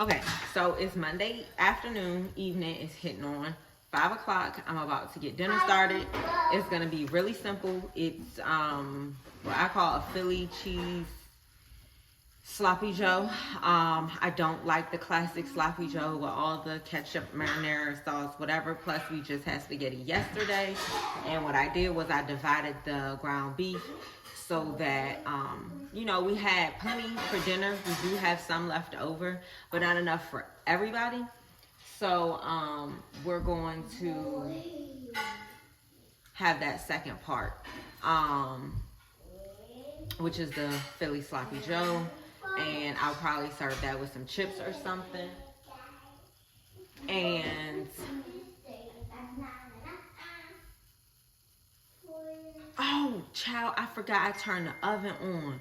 Okay, so it's Monday afternoon, evening is hitting on 5 o'clock. I'm about to get dinner started. It's gonna be really simple. It's what I call a Philly cheese sloppy joe. I don't like the classic sloppy joe with all the ketchup, marinara sauce, whatever. Plus, we just had spaghetti yesterday, and what I did was I divided the ground beef so that we had plenty for dinner. We do have some left over, but not enough for everybody. So we're going to have that second part, which is the Philly sloppy joe. And I'll probably serve that with some chips or something. And oh, child, I forgot I turned the oven on.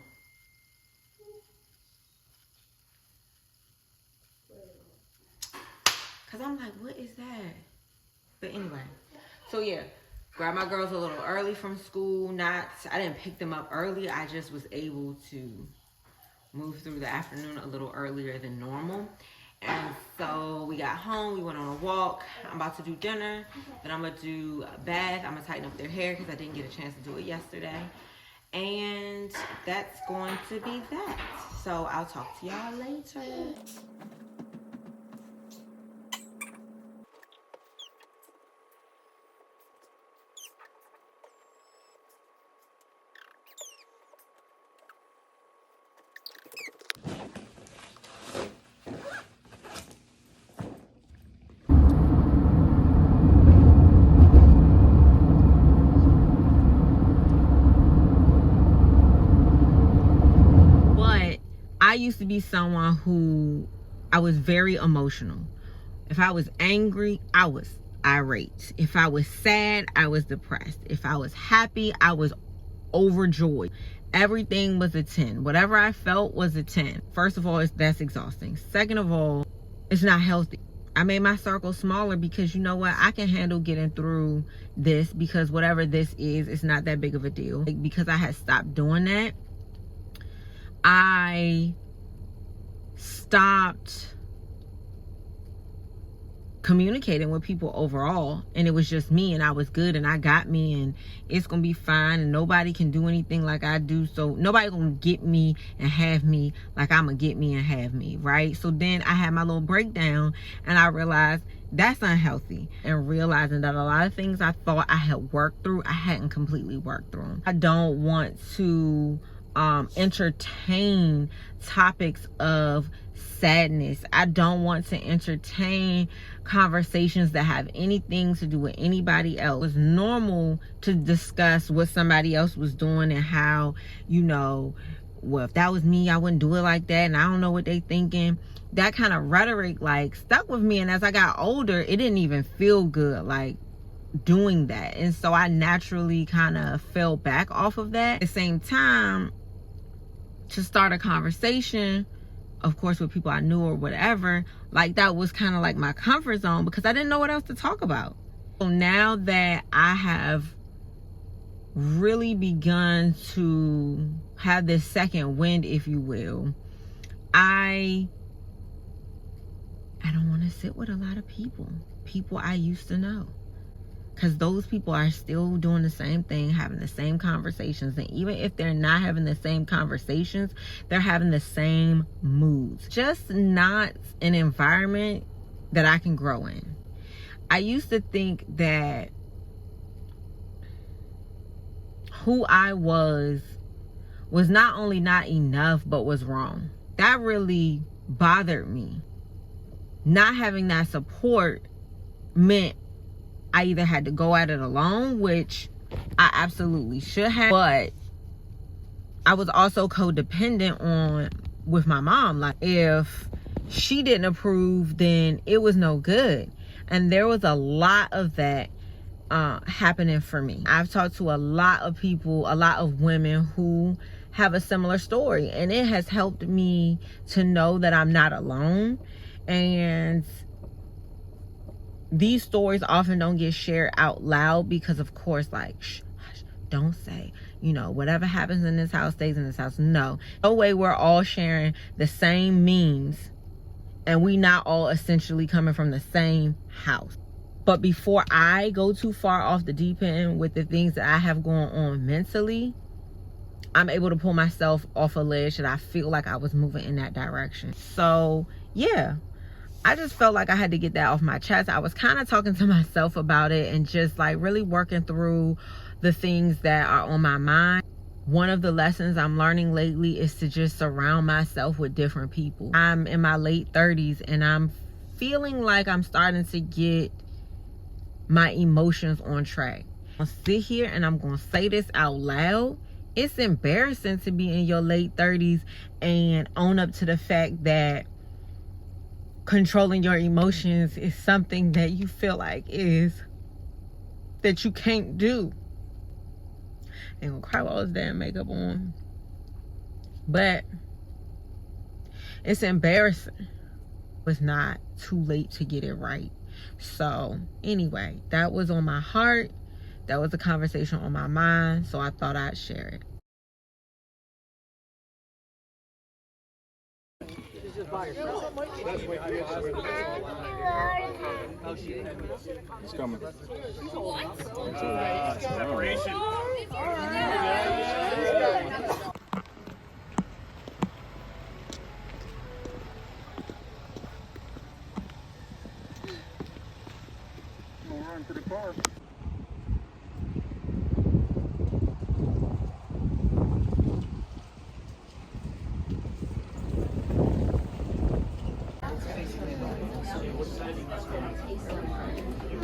Cause I'm like, what is that? But anyway, so yeah, grab my girls a little early from school. I didn't pick them up early. I just was able to move through the afternoon a little earlier than normal. And so we got home, we went on a walk. I'm about to do dinner, then I'm gonna do a bath. I'm gonna tighten up their hair because I didn't get a chance to do it yesterday. And that's going to be that. So I'll talk to y'all later. I used to be someone who I was very emotional. If I was angry, I was irate. If I was sad, I was depressed. If I was happy, I was overjoyed. Everything was a 10. Whatever I felt was a 10. First of all, that's exhausting. Second of all, it's not healthy. I made my circle smaller because you know what? I can handle getting through this because whatever this is, it's not that big of a deal. Because I had stopped doing that, I stopped communicating with people overall, and it was just me, and I was good, and I got me, and it's gonna be fine, and nobody can do anything like I do, so nobody gonna get me and have me like I'm gonna get me and have me, right? So then I had my little breakdown, and I realized that's unhealthy, and realizing that a lot of things I thought I had worked through, I hadn't completely worked through. I don't want to entertain topics of sadness. I don't want to entertain conversations that have anything to do with anybody else. It's normal to discuss what somebody else was doing and how, well, if that was me, I wouldn't do it like that, and I don't know what they thinking. That kind of rhetoric stuck with me, and as I got older, it didn't even feel good doing that, and so I naturally kind of fell back off of that. At the same time, to start a conversation, of course, with people I knew or whatever, that was kind of my comfort zone because I didn't know what else to talk about. So now that I have really begun to have this second wind, if you will, I don't want to sit with a lot of people I used to know. Because those people are still doing the same thing, having the same conversations. And even if they're not having the same conversations, they're having the same moods. Just not an environment that I can grow in. I used to think that who I was not only not enough, but was wrong. That really bothered me. Not having that support meant I either had to go at it alone, which I absolutely should have, but I was also codependent with my mom. If she didn't approve, then it was no good. And there was a lot of that happening for me. I've talked to a lot of people, a lot of women who have a similar story, and it has helped me to know that I'm not alone. And these stories often don't get shared out loud because, of course, shh, don't say, whatever happens in this house stays in this house. No way we're all sharing the same memes and we not all essentially coming from the same house. But before I go too far off the deep end with the things that I have going on mentally, I'm able to pull myself off a ledge that I feel like I was moving in that direction. So yeah, I just felt like I had to get that off my chest. I was kind of talking to myself about it and just like really working through the things that are on my mind. One of the lessons I'm learning lately is to just surround myself with different people. I'm in my late 30s and I'm feeling like I'm starting to get my emotions on track. I'm gonna sit here and I'm gonna say this out loud. It's embarrassing to be in your late 30s and own up to the fact that controlling your emotions is something that you feel like that you can't do. Ain't gonna cry with all this damn makeup on, but it's embarrassing. It's not too late to get it right. So anyway, that was on my heart. That was a conversation on my mind, so I thought I'd share it. It's coming. Run to the car.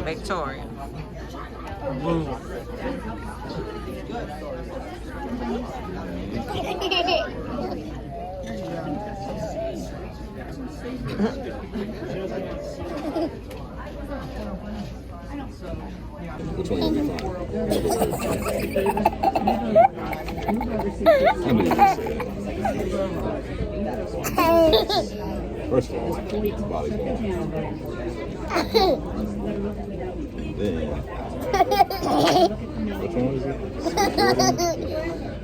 Victoria. Which one will be fine? I knew you said. First of all, it's volleyball. Then, which one was it?